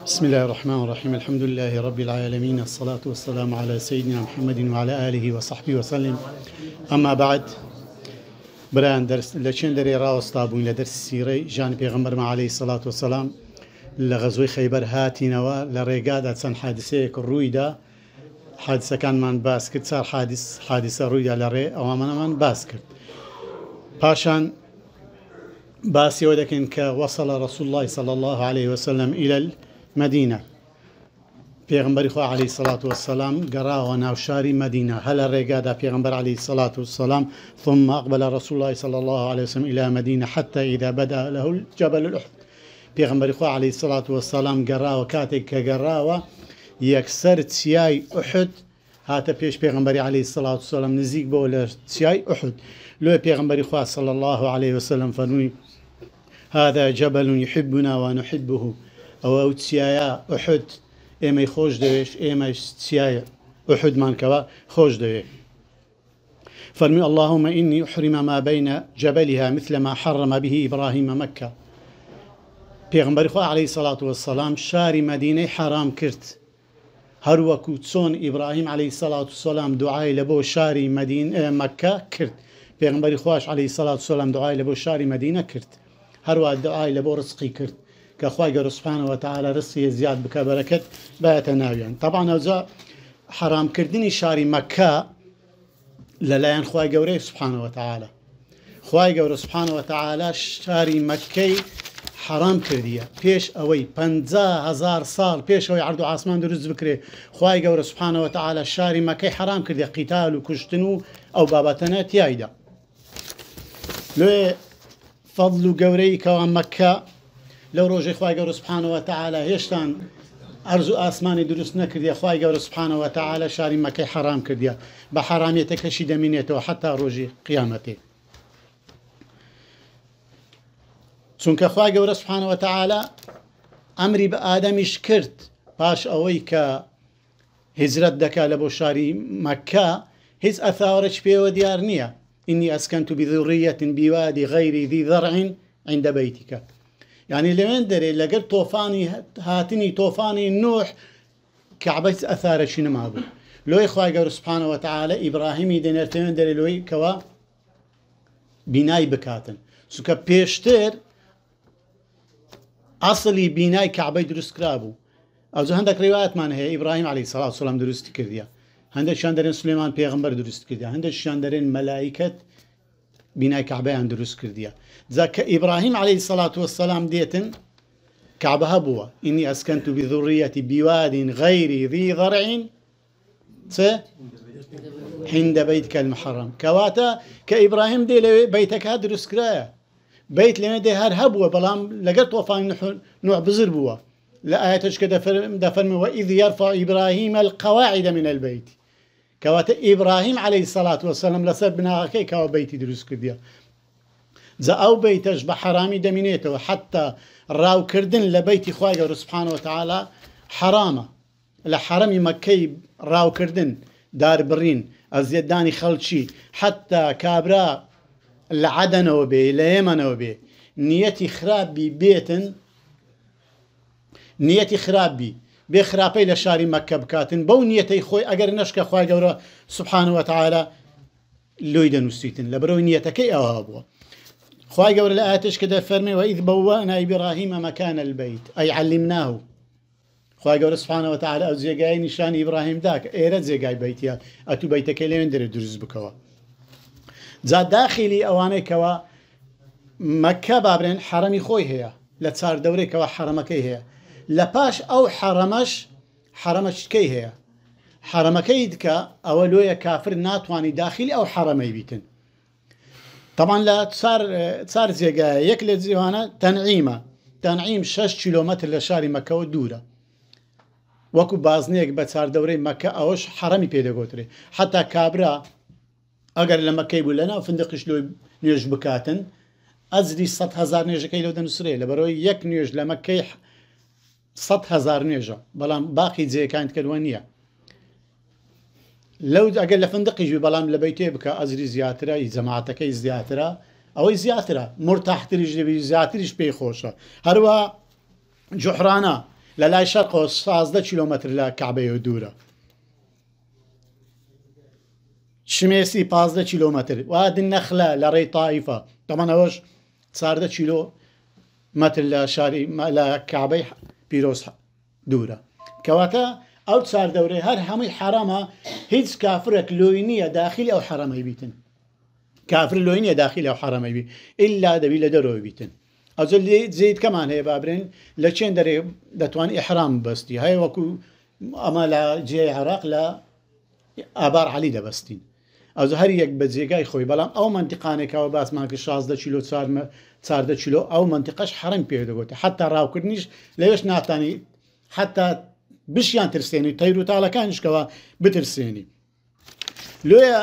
بسم الله الرحمن الرحيم الحمد لله رب العالمين الصلاة والسلام على سيدنا محمد وعلى آله وصحبه وسلم أما بعد بران درس لچين دري راوستابون لدرس السيري جان پیغمبر عليه الصلاة والسلام لغزوي خيبر هاتينوا لريقادة سن حادثيك الرويدا حادثة كان من باسكت صار حادثة رويدا لري أوامنا من باسكت باشان باسي ودكن كوصل رسول الله صلى الله عليه وسلم إلى المدينة پیغمبر خو عليه الصلاة والسلام قرأ وناوشاري مدينة هل الرقادة پیغمبر عليه الصلاة والسلام ثم أقبل رسول الله صلى الله عليه وسلم إلى مدينة حتى إذا بدأ له الجبل الأحد پیغمبر خو عليه الصلاة والسلام قرأ وكاتك كقرأ يكسر تسياي أحد هاتا بيش پیغمبر عليه الصلاة والسلام نزيق بولا تسياي أحد لو پیغمبر خو صلى الله عليه وسلم فرمي هذا جبل يحبنا ونحبه أو تسيايا أحد إما خوش دويش إما تسيايا أحد من كوا خوش دوي فرمي اللهم إني أحرم ما بين جبلها مثل ما حرم به إبراهيم مكة پیغمبر خو عليه الصلاة والسلام شاري مدينة حرام كرت هر وكو تسون إبراهيم عليه الصلاة والسلام دعاء لبو شاري مدينة مكة كرت پیغمبر خواش عليه الصلاة والسلام دعاء لبو شاري مدينة كرت هر وقت دعاء لبو رزقي كرت كخواجه سبحانه وتعالى رزقي زياد بك بركة باتناويا طبعا اوزا حرام كردني شاري مكة للاين خواجه سبحانه وتعالى خواجه سبحانه وتعالى شاري مكة حرام كردية بيش اوي 50,000 سال بيش اوي عرض عاصمان دروز بكري خواجه سبحانه وتعالى شاري مكة حرام كردية قتال وكشتنو او باباتنا تيايدا لو فضل قوري كوان مكة لو روجي خواهي سبحانه وتعالى هيشتان أرزو آسماني دروس نكرديا خواهي سبحانه وتعالى شاري مكي حرام كرديا بحراميتك شي دمينيته وحتى روجي قيامته چونك خواهي سبحانه وتعالى أمري بآدمش كرت باش أويك هزرت دكا لبو شاري مكة هز أثارش بيو ديارنيا إني أسكنت بذرية بوادي غير ذي ذرع عند بيتك يعني لمن دري لقد طوفاني هاتني طوفاني نوح كعبة أثار شنو ما بو لو إخوة سبحانه وتعالى إبراهيم يدنرتين دري لوي كوا بناي بكاتن سوكا بيشتر أصلي بناي كعبة درست كرابو أو هندك روايات من هي إبراهيم عليه الصلاة والسلام درست كرديا هندك شاندرين سليمان پیغمبر درست كرديا هندك شاندرين ملائكة بناي كعبة عند درست كرديا ذاك إبراهيم عليه الصلاة والسلام ديتن كعبها بوا إني أسكنت بذريتي بواد غير ذي ذرع عند بيتك المحرم كواتا كإبراهيم دي بيتك هاد رسكرايا بيت لما دي هاد هبوا بلام لقد وفان نوع بزر بوا لا آياتش كده فرمي وإذ يرفع إبراهيم القواعد من البيت كواتا إبراهيم عليه الصلاة والسلام لسر بناها كي كوا بيتي دروس كرديا ذا أو بيتش بحرامي دمينيته حتى راو كردن لبيت خواجه سبحانه وتعالى حرامة لحرمي مكي راو كردن دار برين أزيداني خلشي حتى كابرا لعدن وبي ليمن وبي نيتي خراب بي بيتن نيتي خراب بي بخرابي لشاري مكة بكاتن بو نيتي خوي أجر نشك خواجه سبحانه وتعالى لويدن وستيتن لبرو نيتكي أوابوا خواهي قول الآياتش كده فرمي وإذ بوأنا إبراهيم مكان البيت أي علمناه خواهي قول سبحانه وتعالى أو زيقاي نشان إبراهيم داك إيرد زيقاي بيتيا أتو بيتك لين در درز بكوا زاد داخلي أواني كوا مكة بابرين حرمي خوي هي لتصار دوري كوا حرمكي هي لباش أو حرمش كي هي حرمكي دكا أولوية كافر ناتواني داخلي أو حرمي بيتن طبعا لا صار زيقا يكل زيوانا تنعيم 6 كيلومتر لشاري مكة ودورة وكو بازنيك بتصار دوري مكة اوش حرمي بيدا قوتري حتى كابرا اگر لمكة يبول لنا وفندقش لو نيوش بكاتن ازري 100,000 نيجا كيلو دنسري لبروي يك نيوش لمكة 100,000 نيجا بلان باقي زي كانت كدوانية لو أقل فندق يجي بلام لبيته بك أزري زياترة جماعتك زياترة أو زياترة مرتاح تريج لبي زياتريش بيخوشة هروا جحرانا لە لای شەرقەوە 16 کیلۆمەتر لە کەعبەیە دوورە، شمێسی 15 کیلۆمەتر، وادی نەخلە لە ڕێی تائیفە دەمەنەوەش 14 کیلۆمەتر لە شاری لە کەعبەی پیرۆز دوورە. کەواتە ئەو چار دەورەی هەر هەمووی حرامە، هیچ کافرێک لۆی نییە داخلی ئەو حرەمەی بیتن، کافر لۆی نییە داخلی ئەو حرەمەی بی ئیلا دەبی لە دەرەوە بیتن. ئەوجە جێیت کەمان هەیە بابرێن لە چێن دەرێ دەتوان ئیحرام بەستی، هەیە وەکو ئەمە لە جێی عێراق لە ئابار عەلی دەبەستین، ئەوجە هەر یەک بە جێگای خۆی، بەڵام ئەو منتیقانێکەوە باسمان کرد 16 کیلۆ 14 کیلۆ ئەو منتیقەش حرم پێ دەگوتە، حتا ڕاوکردنیش لەوێش ناتانی حتا بشیان ترسێنی تەیر و تاڵەکانیشکەوە بترسێنی. لێە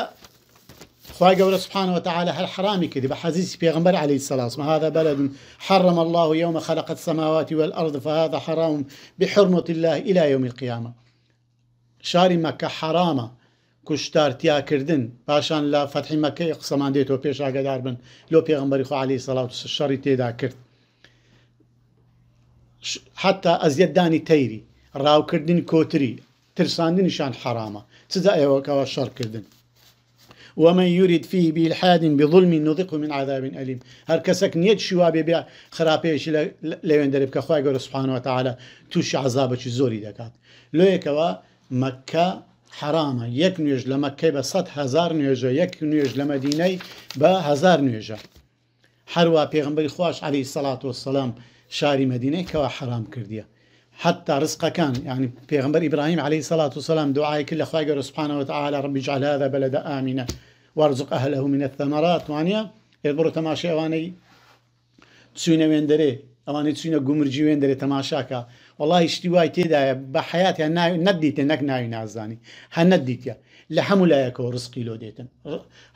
خی گەورە سبحانه وتعالى هەر حرامی کردی بە حەزیزی پێغمبەر عليه السلام هذا بلد حرم الله يوم خلق السماوات والأرض فهذا حرام بحرمة الله إلى يوم القيامة. شاری مەکە حرامە کوشتار تیاکردن، پاشان لە فەتحی مەکەی قسەمان دێتەوە پێش ئاگادار بن لۆ پێغمبەری خوا عليه السلام شەڕی تێدا کرد، حتا ئەزیەتدانی تەیری، ڕاوکردنی کۆتری، ترساندنیشان حرامە، چجا ئێوەکەوە شەڕکردن. ومن يريد فيه بإلحاد بظلم نذقه من عذاب أليم. هر کەسێک نیەت شیوا بێ خراپەیەکی لەوێن دەرێ بکە خی گەورە سبحانه وتعالى تووشی عذابێکی زۆری دەکات. لۆیەکەوە مەکە حرامە، یەک نوێژ لە مەکەی بە 100,000 نوێژە، یەک نوێژ لە مەدینەی بە 1000 نوێژە. هەروە پێغمبەری خوش عليه الصلاة والسلام شاری مەدینەی کەوا حرام کردیە، حتى ڕزقەکان، يعني پێغمبەر ئیبراهیم عليه الصلاة والسلام دعای کرد لە خی گەورە سبحانه وتعالى رب اجعل هذا بلد آمنا وارزق أهله من الثمرات. وانە بڕۆ تەماشای ئەوانەی چوونە وێندەرێ، ئەوانەی چوونە گومرجی وێندەرێ تەماشاکە، وەڵی شتی وای تێدایە بە حیاتیان نەدیتە، نەک ناوی نازانی هە نەدیتە، لە هەموو لایەکەوە ڕزقی لۆ دێتن،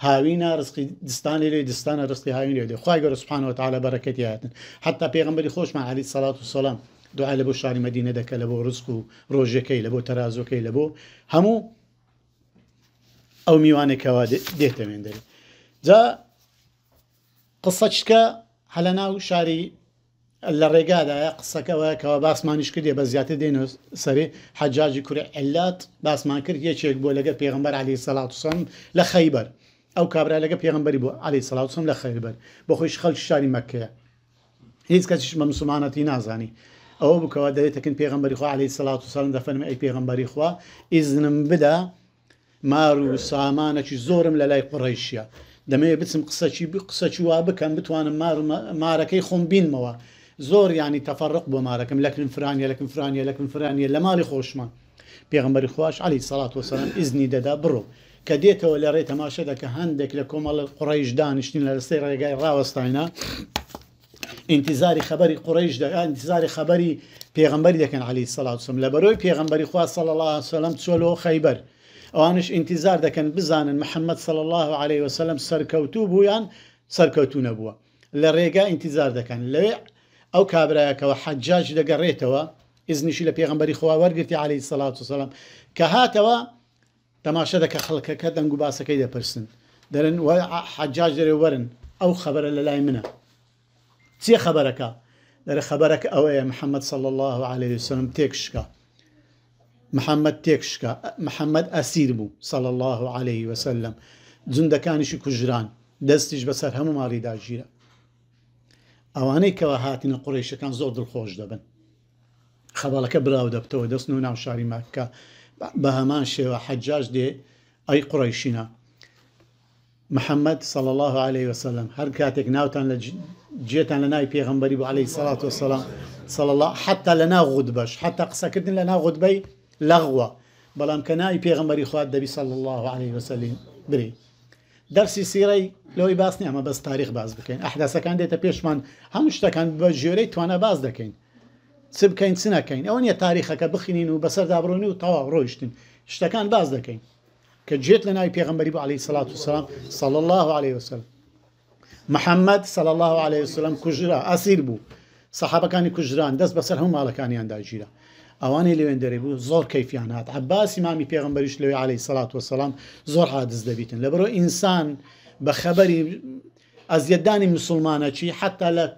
هاوینە ڕزقی دستانی لێ دستانە ڕزقی هاوین لێ دێ، خی گەورە سبحانه وتعالى بەرەکەتی هاتن. حتا پێغمبەری خۆشمان عليه الصلاة والسلام دوعای لە بۆ شاری مەدینە دەکە، لە بۆ ڕزق و ڕۆژەکەی، لە بۆ تەرازۆکەی، لە بۆ هەموو ئەو میوانێکەوە دێتە وێندەرێ. جا قسەچکە هەلە ناو شاری لە ڕێگادایە قسەکەوەکەوە باسمانیش کردێ بە زیاتر دێنە سەرێ حەجاجی کوڕی عیلات باسمان کرد یەکێک بۆ لەگە پێغمبەر عليه الصلاة والسلام لە خەیبەر، ئەو کابرا لەگە پێغمبەری بۆ عليه الصلاة والسلام لە خەیبەر، بۆ خۆیش خەڵکی شاری مەکەیە، هیچ کەسیش بە موسڵمانەتی نازانی. ئەوە بکەوە دەوێتەکەن پێغمبەری خوا عليه الصلاة والسلام دەفەرمێ ئەی پێغمبەری خوا ئیزنم بدە مار و سامانێکی زۆرم لە لای قوڕەیشیە، دەمەوێت بچم قسەکی وا بکەم بتوانم مارەکەی خۆم بینمەوە، زۆر ینی تەفەڕق بۆ مارەکەم، لەکن فرانیە لەکن فرانیە لەکن فرانیە لە ماڵی خۆشمان. پێغمبەری خواش عليه الصلاة والسلام ئیزنی دەدا بڕۆ، کە دێتەوە لە ڕێ تەماشا دەکە هەندێک لە کۆمەڵ قوڕەیش دانیشتین لە لەسەر ڕێگای ڕاوەستاینە، انتظاری خبری قریش دکن، انتظاری خبری پیغمبری دکن علیه الصلاة والسلام. لبروی پیغمبری خواه صلی الله علیه وسلم تسولو خیبر، آنش انتظار دکن بزانن محمد صلی الله علیه وسلم سرکوتو بویان سرکوتو نبوه. لرگا انتظار دکن. لوی او کابرای که حجاج دگریته و إذنشي لبيغمبري خوا ورقتي عليه الصلاة والسلام كهاتوا تماشا دك خلق كدن قباسة كيدا برسن درن وحجاج دري ورن أو خبر للاي منه تي خبرك در خبرك أو يا محمد صلى الله عليه وسلم تكشكا محمد تكشكا محمد أسير بو صلى الله عليه وسلم زندكانشي كجران دستش بسر همو ماري داجيرا أواني كواهاتنا قريش كان زور الخوش دبن خبالك براو دبتو دسنو ناو شاري مكة بهمان شيء حجاج دي أي قريشنا محمد صلى الله عليه وسلم هر كاتك ناوتان جيتان لنا بيغمبري عليه الصلاة والسلام صلى الله حتى لنا غدبش حتى قسكتن لنا غدبي لغوة بلام كناي بيغمبري خواد دبي صلى الله عليه وسلم بري درسي سيري لو يباسني أما بس تاريخ باز بكين أحداث كان ديتا بيشمان همشتا كان بجوري توانا باز دكين سب كين سنة كين أونيا تاريخك بخينين وبصر دابروني وطوا رويشتن اشتكان باز دكين كجيت لنا بيغمبري عليه الصلاة والسلام صلى الله عليه وسلم محمد صلى الله عليه وسلم كجرا أسير بو صحابة كانوا كجران دس بصر هم على كان يندى جيرا أواني اللي وندربو زور كيفيانات عباس إمامي بيغمبريش لوي عليه الصلاة والسلام زور حادث دبيتن لبرو إنسان بخبري أزيداني مسلمانة شي حتى لا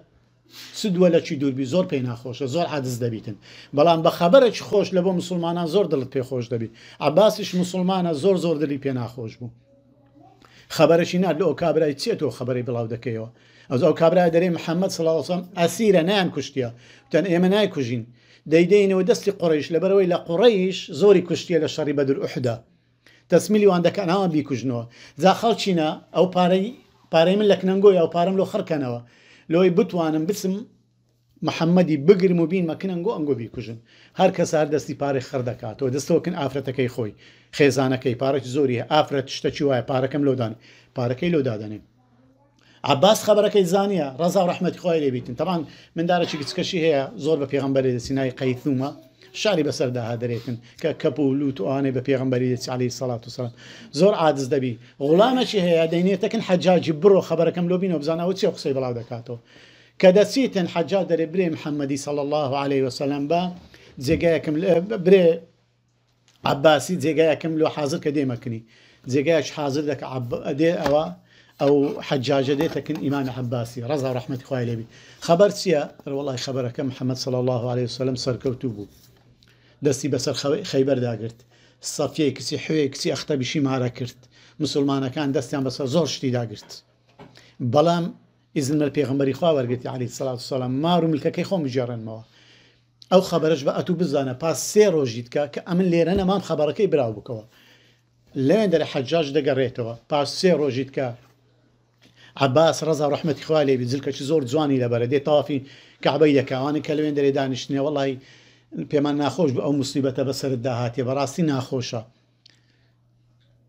سدووە لە چی دووربی زۆر پێی ناخۆشە زۆر عادز دەبیتن بەڵام بە خەبەرێک خۆش لە بۆ مسلمانان زۆر دڵت پێ خۆش دەبی عباسیش مسلمانە زۆر دڵی پێ ناخۆش بوو خەبەرەشی نات لە ئەو کابرای چێتەوە خەبەری بڵاو دەکەیەوە ئەو کابرای دەرێ محەممەد صلی الله علیه و سلم ئەسیرە نەیان کوشتیە وتیان ئێمە نایکوژین دەیدەینەوە دەستی قوڕیش لەبەرەوەی لە قوڕیش زۆری کوشتیە لە شەڕی بەدر ئوحدا تەسمیلی وان دەکەن ئەوە بیکوژنەوە جا خەڵچینە ئەو پارەی من لە کنەنگۆی ئەو پارەم لۆ خڕکەنەوە لۆی بتوانم بچم محەممەدی بگرم و بین مەکنەنگۆ ئەنگۆ بیکوژن هەر کەس هەر دەستی پارەی خڕ دەکاتەوە دەستەوەکن ئافرەتەکەی خۆی خێزانەکەی پارێک زۆریە ئافرەت شتەکی وایە پارەکەم لۆدان پارەکەی لۆ دادەنێ عباس خەبەرەکەی زانیە ڕەزا و ڕەحمەتی خوای لێبیتن تەمان مندارێکی کچکەشی هەیە زۆر بە پێغەمبەری دەچی ناوی قەیثومە شاری بەسەردا دەرێتن کە کەپ و لوت و ئەوانەی بە پێغەمبەری دەچی عەلەیهی سەڵات وسەلام زۆر عاجز دەبی غوڵامێکی هەیە دەینێتەکەن حەجاجی بڕۆ خەبەرەکەم لۆ بینەوە بزانەوە چی قسەی بەڵاو دەکاتەوە کە دەچیتن حەجاج دەرێ برێ محەممەدی صلی الله عليه وسلم بە جێگایەکەم برێ عباسی جێگایەکەم لۆ حاضر کە دێمەکنی جێگایەک حاضر دەکە دێ ئەوە ئەو حەجاجە دێتەکن ئیمان عباسی ڕەزا و ڕەحمەتی خوای لێبی خەبەر چییە وەڵای خەبەرەکە محەممەد صلی الله عليه وسلم سەرکەوتوو بوو دەستی بەسەر خەیبەرداگرت سەفیەی کچی حوێی کچی ئەختەبیشی مارە کرد مسلمانەکان دەستیان بەسەر زۆر شتی داگرت بەڵام ئیزن پێغەمبەری خوا وەرگرتی عەلەیهی سەڵات وسەلام مار و ملکەکەی خۆم بجێڕێنمەوە ئەو خەبەرش بە ئەتوو بزانە پاس 3 ڕۆژیت کە ئەمن لێرە نەمام خەبەرەکەی براو بکەوە لەوێن دەرە حەجاج دەگەڕێتەوە پاس 3 ڕۆژیت کە عباس ڕەزا و ڕەحمەتی خوا لێبی جلکەکی زۆر جوانی لەبەرە دێت تەوافی کەعبەی دەکەوانی کە لەوێن دەرێ دانیشتنێ وەڵی پێمان ناخۆش بە ئەو موسیبەتە بەسەرت داهاتێ بەڕاستی ناخۆشە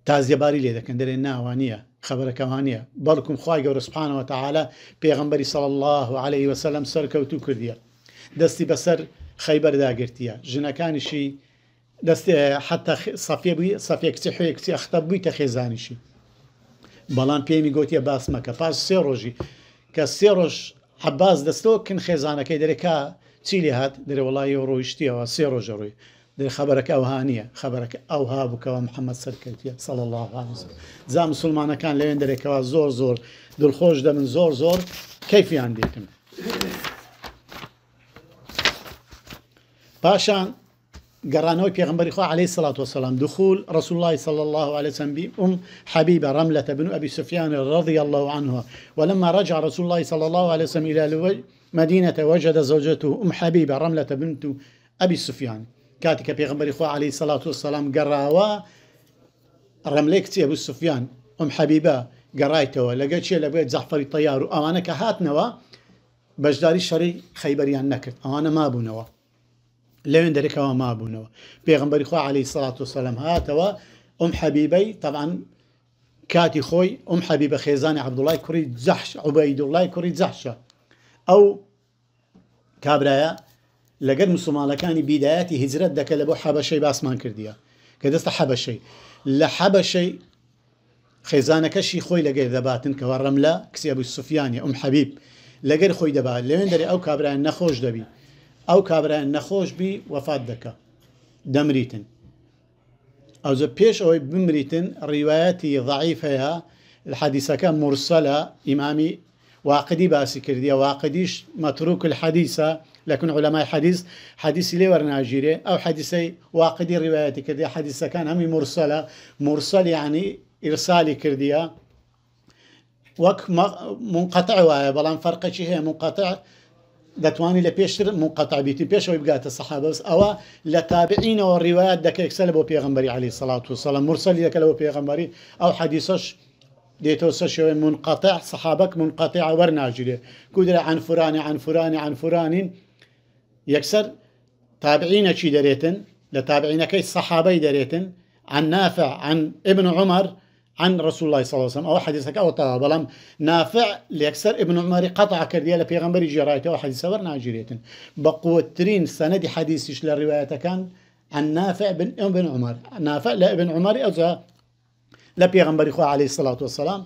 تازیەباری لێ دەکەن دەرێ ناوانیە خەبەرەکەوانیە بەڵکم خوای گەورە سوبحانەوە وتەعالە پێغەمبەری صلی الله عليه وسلم سەرکەوتوو کردیە دەستی بەسەر خەیبەرداگرتیە ژنەکانیشی دەستی حتا سەفیە بووی سەفیە کچی حوێی کچی ئەختەب بوویتە خێزانیشی بەڵام پێمی گوتیە باس مەکە پاس 3 ڕۆژی کە 3 ڕۆژ عباس دەستەوە کن خێزانەکەی دەرێکا چی لێ هات دەرێ وەڵی ڕۆیشتیەوە 3 ڕۆژە ڕۆی دەرێ خەبەرەکە ئەوها نییە خەبەرەکە ئەوها بووکەوە محەممەد سەرکەوتیە صلی الله عليه وسلم جا مسلمانەکان لەوێن دەرێکەوە زۆر دڵخۆش دەبن زۆر کەیفیان دێتن پاشان گەڕانەوەی پێغەمبەری خوا عەلەیهی سەڵات وسەلام دخول رسول الله صلى الله عليه وسلم بأم حبيبة رملة بن أبي سفيان رضي الله عنها ولما رجع رسول الله صلى الله عليه وسلم إلى مدينة وجد زوجته أم حبيبة رملة بنت أبي سفيان كاتك بيغمبري خوا عليه الصلاة والسلام قراوا رمليكتي أبو سفيان أم حبيبة قرايتوا لقيت شيء لبيت زعفري طيار أوانا كهاتنوا بجداري شري خيبريان نكت أوانا ما بونوا لوين دريكوا ما بونوا بيغمبري خوا عليه الصلاة والسلام هاتوا أم حبيبي طبعا كاتي خوي أم حبيبة خيزاني عبد الله كري زحش عبيد الله كري زحشة أو كابرايا لەگەر مسلمانەکانی بیدایەتی هیجرەت دەکە لە بۆ حەبەشەی باسمان کردیە کە دەستە حەبەشەی لە حەبەشەی خێزانەکەشی خۆی لەگەر دەباتن کەوە ڕەملە کچی ئەبوو سوفیانی ئەم حەبیب لەگەر خۆی دەبات لەوێن دەرێ ئەو کابرایان نەخۆش دەبی ئەو کابرایان نەخۆش بی وەفات دەکە دەمریتن ئەوجە پێش ئەوەی بمریتن ڕیوایەتی ضەعیف هەیە حەدیسەکە مرسەلە ئیمامی واقدي باسي كردية واقديش متروك الحديثة لكن علماء حديث لي ورناجيري أو حديثي واقدي رواياتي كردية حديثة كان همي مرسل يعني إرسالي كردية وك منقطع ويا بلان فرق شيء هي منقطع دتواني لبيشتر منقطع بيتي بيش ويبقات الصحابة بس أو لتابعين والروايات دك يكسلبوا بيغمبري عليه الصلاة والسلام مرسل يكلبوا بيغمبري أو حديثش ديتو سشوي منقطع صحابك منقطع ورناجله كودر عن فلان يكسر تابعين شي دريتن لتابعين كي الصحابي دريتن عن نافع عن ابن عمر عن رسول الله صلى الله عليه وسلم او حديثك او طلب نافع ليكسر ابن عمر قطع كرديا لبيغمبر جرايته او حديث ورناجليتن بقوترين سند حديثش للروايه كان عن نافع بن ابن عمر نافع لابن عمر أزا لبيغمبري خو عليه الصلاة والسلام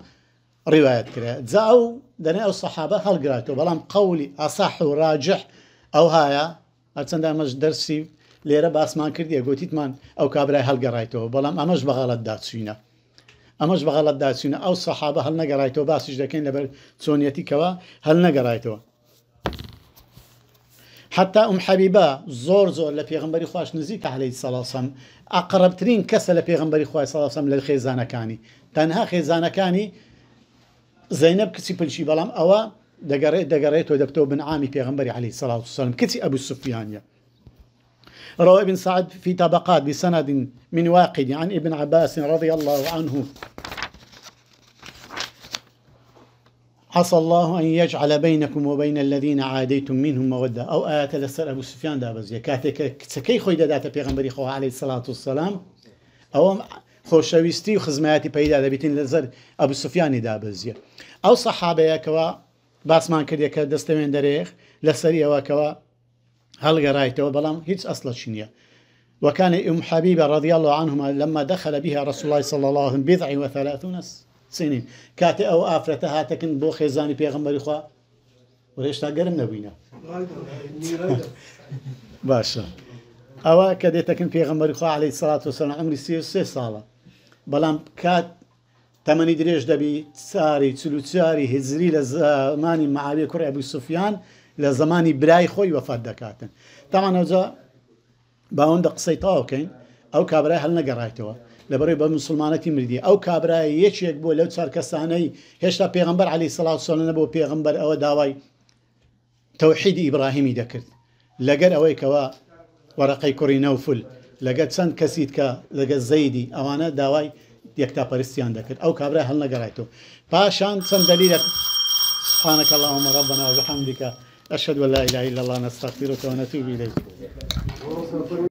رواية كرا زاو دني أو الصحابة هل قرأتوا بلام قولي أصح وراجح أو هايا أرسل دامج درسي ليرة باسمان كردي قوتيت من أو كابراي هل قرأتوا بلام أمش بغلط داتسونا أو الصحابة هل نقرأتوا باسش دكين لبر سونيتي كوا هل نقرأتوا حتى حبيبة زور لبيغمبري خواش نزيك عليه الصلاة والسلام أقرب ترين كسر لبيغمبري خواش صلى الله عليه وسلم للخيزانة كاني تنها خيزانة كاني زينب كسي بلشي بلام أو دقريت ودبتو بن عامي بيغمبري عليه الصلاة والسلام كسي أبو السفيان. روى ابن سعد في طبقات بسند من واقد عن ابن عباس رضي الله عنه عسى الله أن يجعل بينكم وبين الذين عاديتم منهم مودة أو آيات لسر أبو سفيان دابزية كاتك سكي خوي داتا بيغمبري خواه عليه الصلاة والسلام أو خوشويستي وخزماتي بيدا دابتين لزر أبو سفيان دابزية أو صحابة يكوا باسمان كردية كدستوين دريخ لسرية وكوا هل قرايته بلام هيتس أصلا شنية. وكان حبيبة رضي الله عنهما لما دخل بها رسول الله صلى الله عليه وسلم 37 سنين كاتي أو آفرتها تكن بو خيزاني بيغمبري خوا وريشتا قرم نبينا باشا أو كده تكن بيغمبري خوا عليه الصلاة والسلام عمري 33 سالة بلام كات تمني دريش دبي تساري تساري هزري لزماني معاوية كرة أبو سفيان لزماني براي خوي وفات دكاتن طبعا أوزا باوند قصيتها وكين أو كابراي هل نقرايتوا لبري بمسلمانتي مردي أو كابراي يشيك بو لو صار كساني هشتا بيغمبر عليه الصلاة والسلام نبو بيغمبر أو داوي توحيد إبراهيمي ذكرت لقد أوي كوا ورقي كوري نوفل لقد سند كسيتكا لقد زيدي أوانا داوي يكتا برستيان ذكرت أو كابراي هل نقرايتوا باشان سند دليلك سبحانك اللهم ربنا وبحمدك أشهد أن لا إله إلا الله نستغفرك ونتوب إليك.